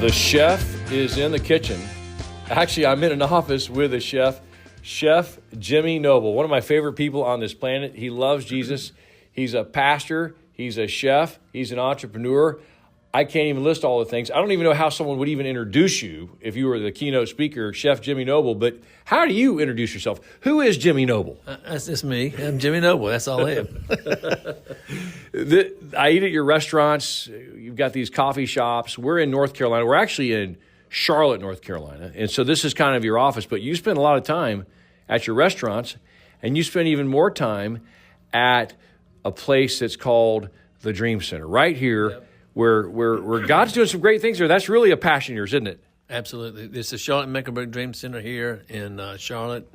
The chef is in the kitchen. Actually, I'm in an office with a chef, Chef Jimmy Noble, one of my favorite people on this planet. He loves Jesus. He's a pastor. He's a chef. He's an entrepreneur. I can't even list all the things. I don't even know how someone would even introduce you if you were the keynote speaker, Chef Jimmy Noble. But how do you introduce yourself? Who is Jimmy Noble? That's just me. I'm Jimmy Noble. That's all I am. I eat at your restaurants. You've got these coffee shops. We're in North Carolina. We're actually in Charlotte, North Carolina. And so this is kind of your office. But you spend a lot of time at your restaurants, and you spend even more time at a place that's called the Dream Center, right here. Yep. Where God's doing some great things there. That's really a passion of yours, isn't it? Absolutely. It's the Charlotte Mecklenburg Dream Center here in Charlotte,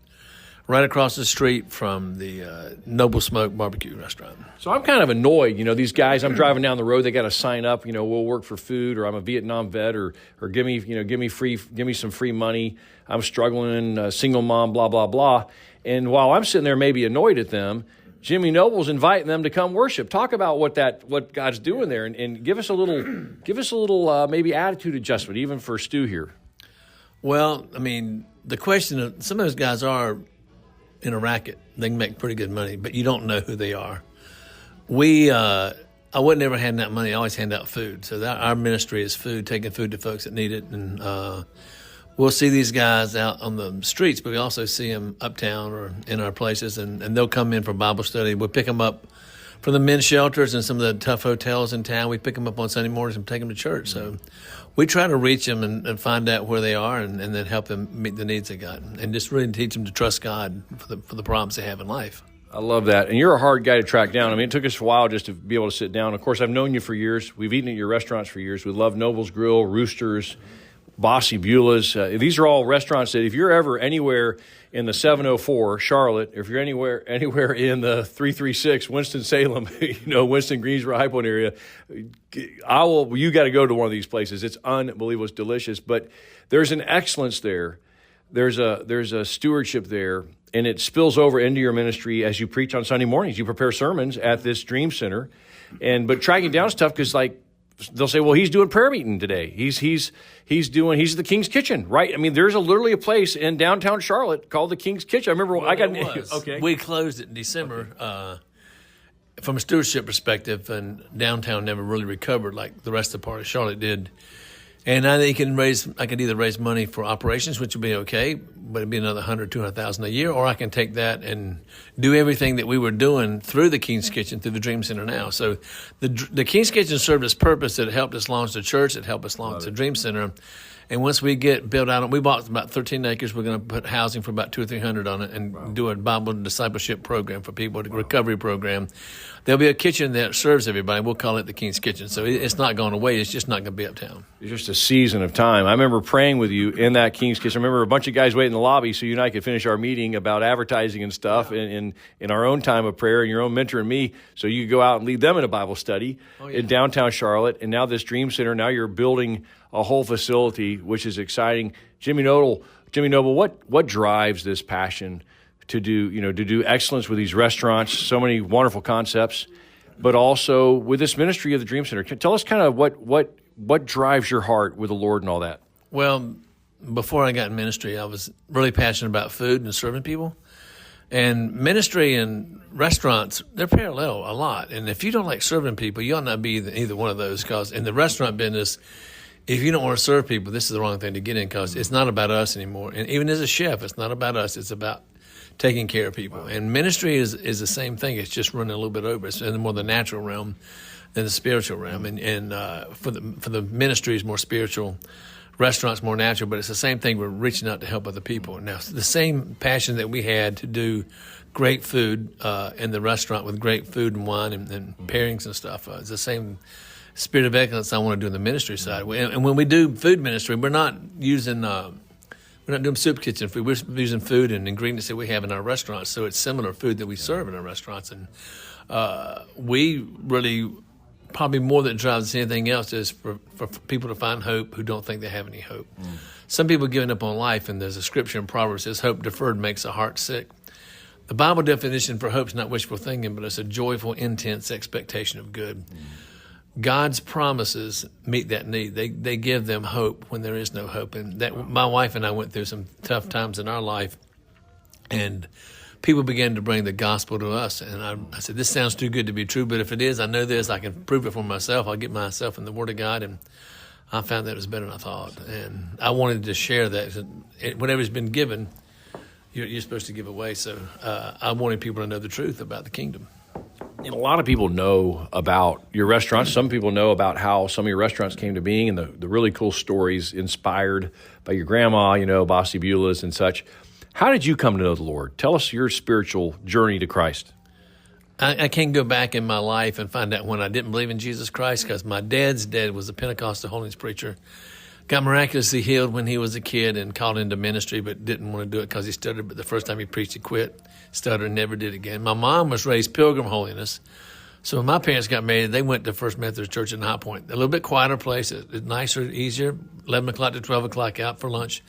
right across the street from the Noble Smoke Barbecue Restaurant. So I'm kind of annoyed. You know, these guys, I'm driving down the road, they got to sign up, we'll work for food, or I'm a Vietnam vet, or give me some free money. I'm struggling, single mom, blah, blah, blah. And while I'm sitting there maybe annoyed at them, Jimmy Noble's inviting them to come worship. Talk about what God's doing there, and give us a little maybe attitude adjustment, even for Stu here. Well, I mean, the question of some of those guys are in a racket. They can make pretty good money, but you don't know who they are. I would never hand out money. I always hand out food. So our ministry is food, taking food to folks that need it, and we'll see these guys out on the streets, but we also see them uptown or in our places, and they'll come in for Bible study. We'll pick them up from the men's shelters and some of the tough hotels in town. We pick them up on Sunday mornings and take them to church. So we try to reach them and find out where they are, and then help them meet the needs they got, and just really teach them to trust God for the problems they have in life. I love that. And you're a hard guy to track down. I mean, it took us a while just to be able to sit down. Of course, I've known you for years. We've eaten at your restaurants for years. We love Noble's Grill, Roosters, Bossy Beulah's. These are all restaurants that if you're ever anywhere in the 704 Charlotte, if you're anywhere in the 336 Winston-Salem, Winston, Greensboro, High Point area, you got to go to one of these places. It's unbelievable. It's delicious. But there's an excellence there. There's a stewardship there, and it spills over into your ministry as you preach on Sunday mornings. You prepare sermons at this Dream Center, but tracking down is tough because they'll say, well, he's doing prayer meeting today. He's the King's Kitchen, right? I mean, there's literally a place in downtown Charlotte called the King's Kitchen. I remember okay. We closed it in December from a stewardship perspective, and downtown never really recovered like the rest of the part of Charlotte did. And I could either raise money for operations, which would be okay, but it'd be another $100,000, $200,000 a year, or I can take that and do everything that we were doing through the King's Kitchen, through the Dream Center now. So the King's Kitchen served its purpose. It helped us launch the church. It helped us launch the Dream Center. And once we get built out, we bought about 13 acres. We're going to put housing for about 200 or 300 on it, and do a Bible discipleship program for people, a recovery program. There'll be a kitchen that serves everybody. We'll call it the King's Kitchen. So it's not going away. It's just not going to be uptown. It's just a season of time. I remember praying with you in that King's Kitchen. I remember a bunch of guys waiting in the lobby so you and I could finish our meeting about advertising and stuff in our own time of prayer, and your own mentor and me, so you could go out and lead them in a Bible study in downtown Charlotte. And now this Dream Center, now you're building a whole facility, which is exciting. Jimmy Noble, what drives this passion to do excellence with these restaurants, so many wonderful concepts, but also with this ministry of the Dream Center? Tell us kind of what drives your heart with the Lord and all that. Well, before I got in ministry, I was really passionate about food and serving people. And ministry and restaurants, they're parallel a lot. And if you don't like serving people, you ought not be either one of those, because in the restaurant business, if you don't want to serve people, this is the wrong thing to get in, because it's not about us anymore. And even as a chef, it's not about us. It's about taking care of people. And ministry is the same thing. It's just running a little bit over. It's in more the natural realm than the spiritual realm. And for the ministry is more spiritual, restaurants more natural, but it's the same thing. We're reaching out to help other people. Now, the same passion that we had to do great food in the restaurant with great food and wine and pairings and stuff, it's the same spirit of excellence I want to do in the ministry side. And when we do food ministry, we're not doing soup kitchen food. We're using food and ingredients that we have in our restaurants, so it's similar food that we serve in our restaurants. And we really, probably more than drives us anything else, is for people to find hope who don't think they have any hope. Some people giving up on life, and there's a scripture in Proverbs that says, hope deferred makes the heart sick. The Bible definition for hope is not wishful thinking, but it's a joyful, intense expectation of good. God's promises meet that need. They give them hope when there is no hope. And that my wife and I went through some tough times in our life, and people began to bring the gospel to us. And I said, this sounds too good to be true, but if it is, I know this. I can prove it for myself. I'll get myself in the Word of God. And I found that it was better than I thought. And I wanted to share that. Whatever's been given, you're supposed to give away. So I wanted people to know the truth about the kingdom. And a lot of people know about your restaurants. Some people know about how some of your restaurants came to being and the really cool stories inspired by your grandma, Bossy Beulah's and such. How did you come to know the Lord? Tell us your spiritual journey to Christ. I can't go back in my life and find out when I didn't believe in Jesus Christ, because my dad's dad was a Pentecostal holiness preacher. Got miraculously healed when he was a kid and called into ministry, but didn't want to do it because he stuttered. But the first time he preached, he quit, stuttered, and never did again. My mom was raised Pilgrim Holiness. So when my parents got married, they went to First Methodist Church in High Point, a little bit quieter place, nicer, easier, 11 o'clock to 12 o'clock out for lunch.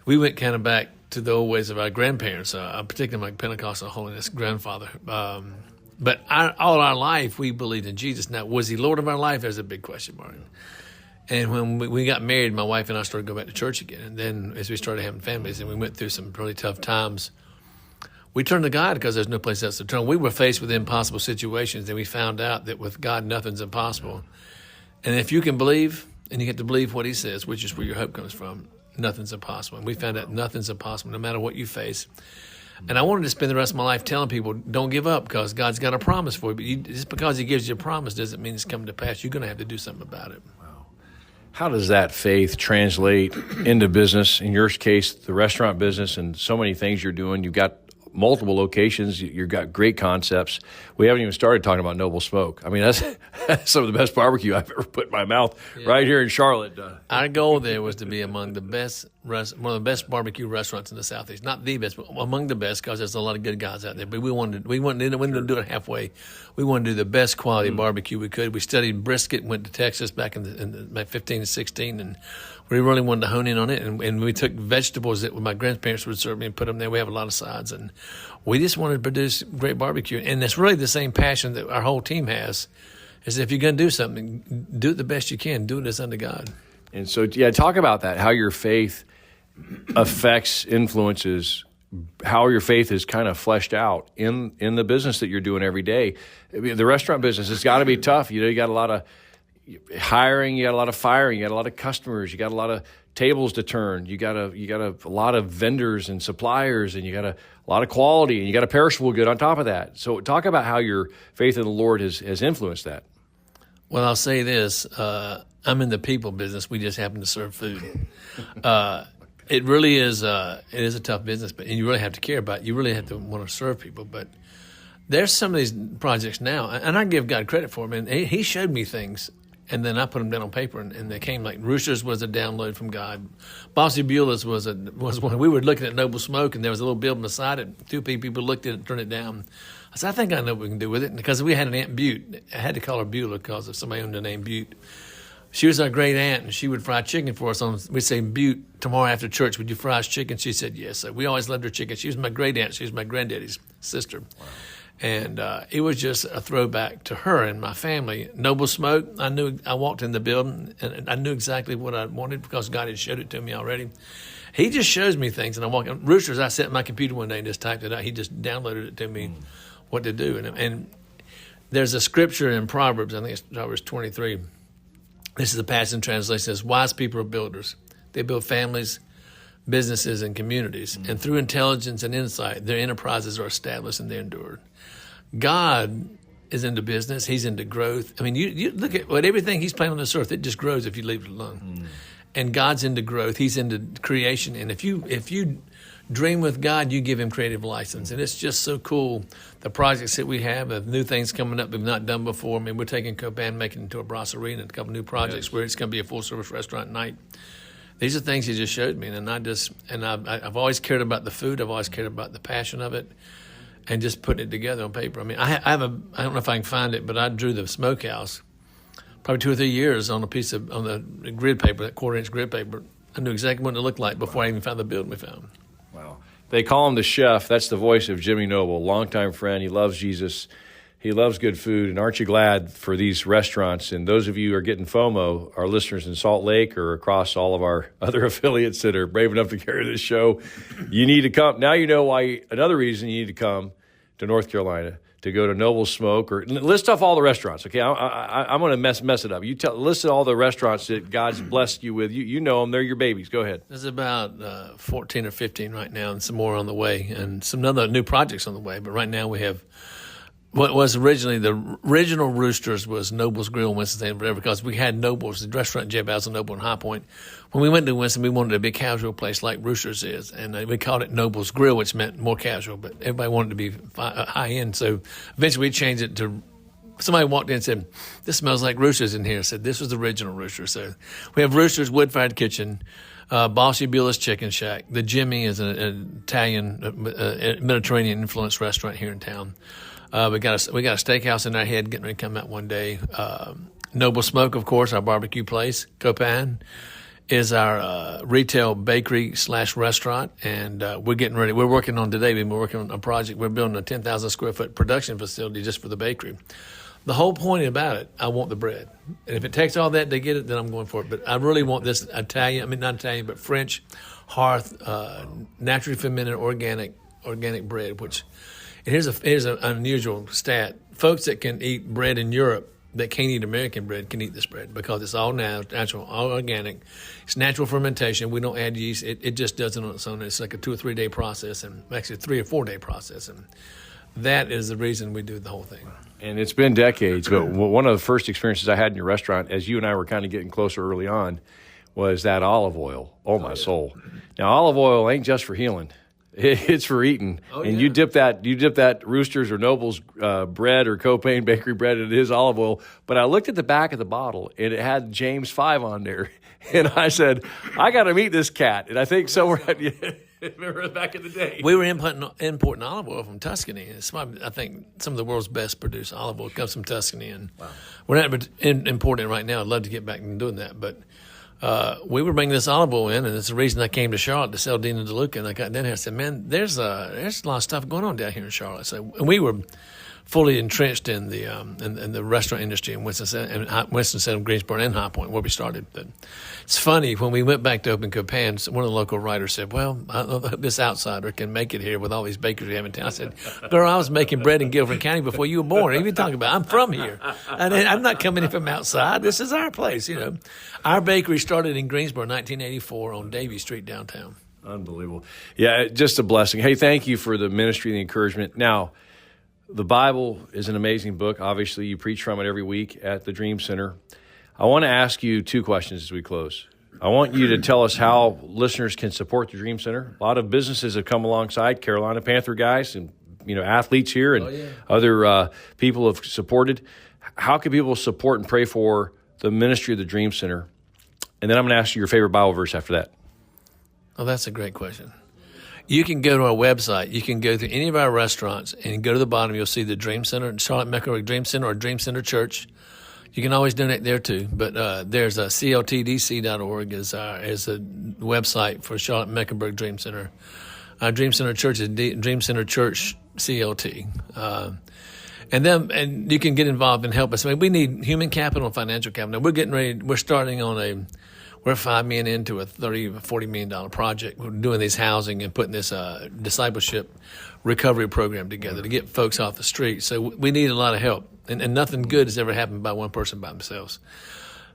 We went kind of back to the old ways of our grandparents, particularly my Pentecostal holiness grandfather. But all our life, we believed in Jesus. Now, was he Lord of our life? There's a big question mark. And when we got married, my wife and I started going back to church again. And then as we started having families and we went through some really tough times, we turned to God because there's no place else to turn. We were faced with impossible situations, and we found out that with God, nothing's impossible. And if you can believe, and you get to believe what he says, which is where your hope comes from, nothing's impossible. And we found out nothing's impossible, no matter what you face. And I wanted to spend the rest of my life telling people, don't give up, because God's got a promise for you. But just because he gives you a promise doesn't mean it's coming to pass. You're going to have to do something about it. How does that faith translate into business? In your case, the restaurant business and so many things you're doing. You've got multiple locations. You've got great concepts. We haven't even started talking about Noble Smoke. I mean, that's some of the best barbecue I've ever put in my mouth right here in Charlotte. Our goal there was to be among the best, one of the best barbecue restaurants in the Southeast. Not the best, but among the best, because there's a lot of good guys out there. But we wanted to do it halfway. We wanted to do the best quality barbecue we could. We studied brisket, went to Texas back in 15 and 16, and we really wanted to hone in on it. And we took vegetables that my grandparents would serve me and put them there. We have a lot of sides, and we just wanted to produce great barbecue. And it's really the same passion that our whole team has, is if you're going to do something, do it the best you can. Do it as unto God. And so, talk about that, how your faith affects, influences, how your faith is kind of fleshed out in the business that you're doing every day. I mean, the restaurant business has got to be tough. You got a lot of hiring, you got a lot of firing, you got a lot of customers, you got a lot of tables to turn, you got a lot of vendors and suppliers, and you got a lot of quality, and you got a perishable good on top of that. So talk about how your faith in the Lord has influenced that. Well, I'll say this. I'm in the people business. We just happen to serve food. It really is it is a tough business, and you really have to care about it. You really have to want to serve people. But there's some of these projects now, and I give God credit for them. And he showed me things, and then I put them down on paper, and they came like Roosters was a download from God. Bossy Beulah's was one. We were looking at Noble Smoke, and there was a little building beside it. Two people looked at it and turned it down. I said, I think I know what we can do with it. Because we had an Aunt Butte. I had to call her Beulah because if somebody owned the name Butte. She was our great aunt, and she would fry chicken for us. We'd say, Butte, tomorrow after church, would you fry us chicken? She said, yes. So we always loved her chicken. She was my great aunt. She was my granddaddy's sister. Wow. And it was just a throwback to her and my family. Noble Smoke, I walked in the building, and I knew exactly what I wanted because God had showed it to me already. He just shows me things, and I walk in. Roosters, I sat at my computer one day and just typed it out. He just downloaded it to me, what to do. And there's a scripture in Proverbs, I think it's Proverbs 23. This is the Passion Translation. It says, wise people are builders. They build families, businesses, and communities. And through intelligence and insight, their enterprises are established and they're endured. God is into business. He's into growth. I mean, you look at everything he's planted on this earth, it just grows if you leave it alone. And God's into growth. He's into creation. And if you dream with God, you give him creative license. And it's just so cool, the projects that we have of new things coming up we've not done before. I mean, we're taking Copan, making it into a brasserie, and a couple new projects where it's going to be a full-service restaurant at night. These are things he just showed me, and I've always cared about the food. I've always cared about the passion of it, and just putting it together on paper. I mean, I don't know if I can find it, but I drew the smokehouse probably 2 or 3 years on the grid paper, that 1/4-inch grid paper. I knew exactly what it looked like before I even found the building we found. Wow. They call him the chef. That's the voice of Jimmy Noble, longtime friend. He loves Jesus. He loves good food. And aren't you glad for these restaurants? And those of you who are getting FOMO, our listeners in Salt Lake or across all of our other affiliates that are brave enough to carry this show, you need to come. Now you know why. Another reason you need to come to North Carolina, to go to Noble Smoke, or list off all the restaurants. Okay, I'm going to mess it up. List all the restaurants that God's blessed you with. You know them; they're your babies. Go ahead. There's about 14 or 15 right now, and some more on the way, and some other new projects on the way. But right now we have what was originally the original Roosters was Noble's Grill in Winston-Salem, because we had Noble's, the restaurant Jeb Basil Noble in High Point. When we went to Winston, we wanted a big casual place like Roosters is, and we called it Noble's Grill, which meant more casual, but everybody wanted to be high-end. So eventually we changed it to, somebody walked in and said, "This smells like Roosters in here." I said, "This was the original Roosters." So we have Roosters Wood-Fired Kitchen, Bossy Beulah's Chicken Shack. The Jimmy is an Italian, Mediterranean-influenced restaurant here in town. We got a steakhouse in our head getting ready to come out one day. Noble Smoke, of course, our barbecue place. Copan is our retail bakery / restaurant, and we're getting ready. We're working on today. We're working on a project. We're building a 10,000 square foot production facility just for the bakery. The whole point about it, I want the bread, and if it takes all that to get it, then I'm going for it. But I really want this Italian. I mean, not Italian, but French hearth, naturally fermented organic bread, which. Here's an unusual stat. Folks that can eat bread in Europe that can't eat American bread can eat this bread because it's all natural, all organic. It's natural fermentation. We don't add yeast. It just does it on its own. It's like a 2 or 3 day process, and actually a 3 or 4 day process. And that is the reason we do the whole thing. And it's been decades, but one of the first experiences I had in your restaurant, as you and I were kind of getting closer early on, was that olive oil. Oh, my soul. Now, olive oil ain't just for healing. It's for eating, and you dip that Roosters or Noble's bread or Copain bakery bread in his olive oil. But I looked at the back of the bottle, and it had James 5 on there, and I said, "I got to meet this cat." And I think somewhere, remember back in the day, we were importing olive oil from Tuscany. It's I think some of the world's best produced olive oil comes from Tuscany, and we're not importing it right now. I'd love to get back and doing that, but. We were bringing this olive oil in, and it's the reason I came to Charlotte to sell Dean and DeLuca. And I got down here and said, "Man, there's a lot of stuff going on down here in Charlotte." So, and we were fully entrenched in the restaurant industry in Winston-Salem, Greensboro, and High Point, where we started. But it's funny, when we went back to open Copan, one of the local writers said, "Well, I don't know if this outsider can make it here with all these bakeries we have in town." I said, "Girl, I was making bread in Guilford County before you were born. What are you talking about? I'm from here. I'm not coming in from outside. This is our place, you know." Our bakery started in Greensboro in 1984 on Davie Street downtown. Unbelievable. Yeah, just a blessing. Hey, thank you for the ministry and the encouragement. Now, the Bible is an amazing book. Obviously, you preach from it every week at the Dream Center. I want to ask you 2 questions as we close. I want you to tell us how listeners can support the Dream Center. A lot of businesses have come alongside, Carolina Panther guys and athletes here and other people have supported. How can people support and pray for the ministry of the Dream Center? And then I'm going to ask you your favorite Bible verse after that. Oh, that's a great question. You can go to our website. You can go to any of our restaurants and go to the bottom. You'll see the Dream Center, Charlotte Mecklenburg Dream Center or Dream Center Church. You can always donate there too. But there's a cltdc.org is a website for Charlotte Mecklenburg Dream Center. Our Dream Center Church is Dream Center Church CLT. And you can get involved and help us. I mean, we need human capital and financial capital. Now, we're getting ready. We're starting on we're $5 million into a $30 or $40 million project. We're doing these housing and putting this discipleship recovery program together to get folks off the street. So we need a lot of help, and nothing good has ever happened by one person by themselves.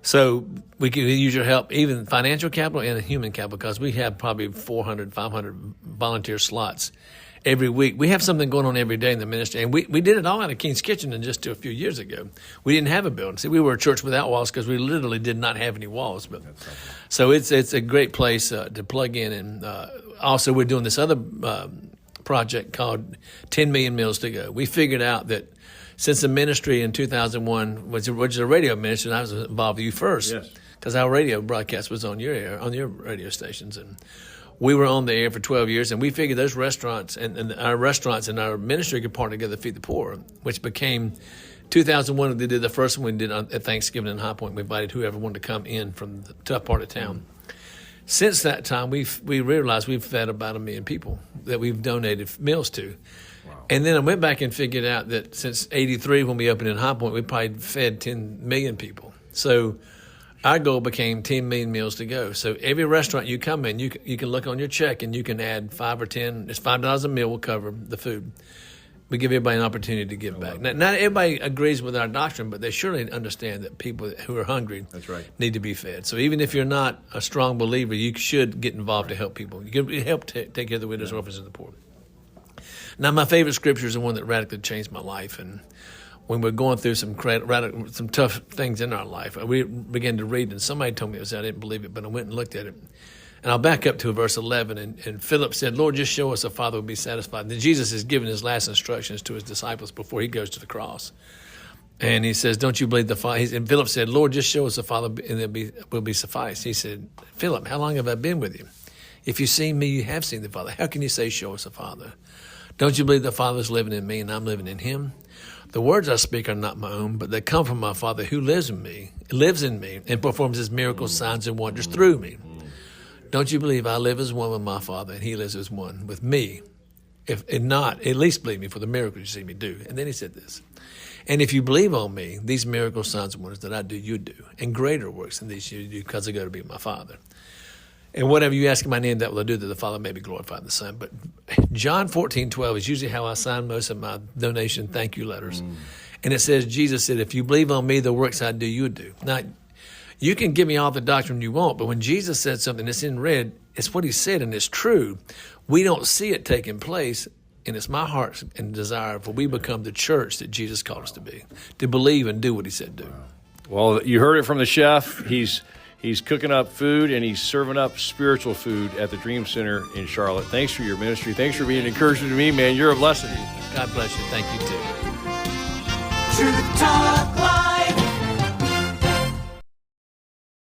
So we can use your help, even financial capital and human capital, because we have probably 400, 500 volunteer slots every week. We have something going on every day in the ministry, and we did it all out of King's Kitchen and just a few years ago. We didn't have a building. See, we were a church without walls because we literally did not have any walls. But so it's a great place to plug in. And also we're doing this other project called 10 Million Meals to Go. We figured out that since the ministry in 2001, which is a radio ministry, and I was involved with you first, because our radio broadcast was on your radio stations, and we were on the air for 12 years, and we figured those restaurants and our restaurants and our ministry could partner together to feed the poor, which became 2001. They did the first one we did at Thanksgiving in High Point. We invited whoever wanted to come in from the tough part of town. Since that time, we realized we've fed about 1 million people that we've donated meals to. And then I went back and figured out that since '83, when we opened in High Point, we probably fed 10 million people. So our goal became 10 million meals to go. So every restaurant you come in, you can look on your check and you can add 5 or 10. It's $5 a meal will cover the food. We give everybody an opportunity to give back. Now, not everybody agrees with our doctrine, but they surely understand that people who are hungry need to be fed. So even if you're not a strong believer, you should get involved to help people. You can help take care of the widows, orphans, and the poor. Now, my favorite scripture is the one that radically changed my life. And when we're going through some tough things in our life, we began to read, and somebody told me it was, I didn't believe it, but I went and looked at it. And I'll back up to verse 11. And Philip said, Lord, just show us a Father would be satisfied. And then Jesus is giving his last instructions to his disciples before he goes to the cross. And he says, don't you believe the Father? And Philip said, Lord, just show us the Father, and it will be suffice. He said, Philip, how long have I been with you? If you've seen me, you have seen the Father. How can you say, show us the Father? Don't you believe the Father is living in me and I'm living in him? The words I speak are not my own, but they come from my Father who lives in me, and performs his miracles, signs, and wonders through me. Don't you believe I live as one with my Father and he lives as one with me? If not, at least believe me for the miracles you see me do. And then he said this, and if you believe on me, these miracles, signs, and wonders that I do, you do. And greater works than these you do, because I go to be my Father. And whatever you ask in my name, that will I do, that the Father may be glorified in the Son. But John 14:12 is usually how I sign most of my donation thank you letters. And it says, Jesus said, if you believe on me, the works I do, you do. Now, you can give me all the doctrine you want, but when Jesus said something that's in red, it's what he said and it's true. We don't see it taking place, and it's my heart and desire for we become the church that Jesus called us to be, to believe and do what he said do. Well, you heard it from the chef. He's cooking up food, and he's serving up spiritual food at the Dream Center in Charlotte. Thanks for your ministry. Thanks for being an encouragement to me, man. You're a blessing. God bless you. Thank you, too. Truth Talk.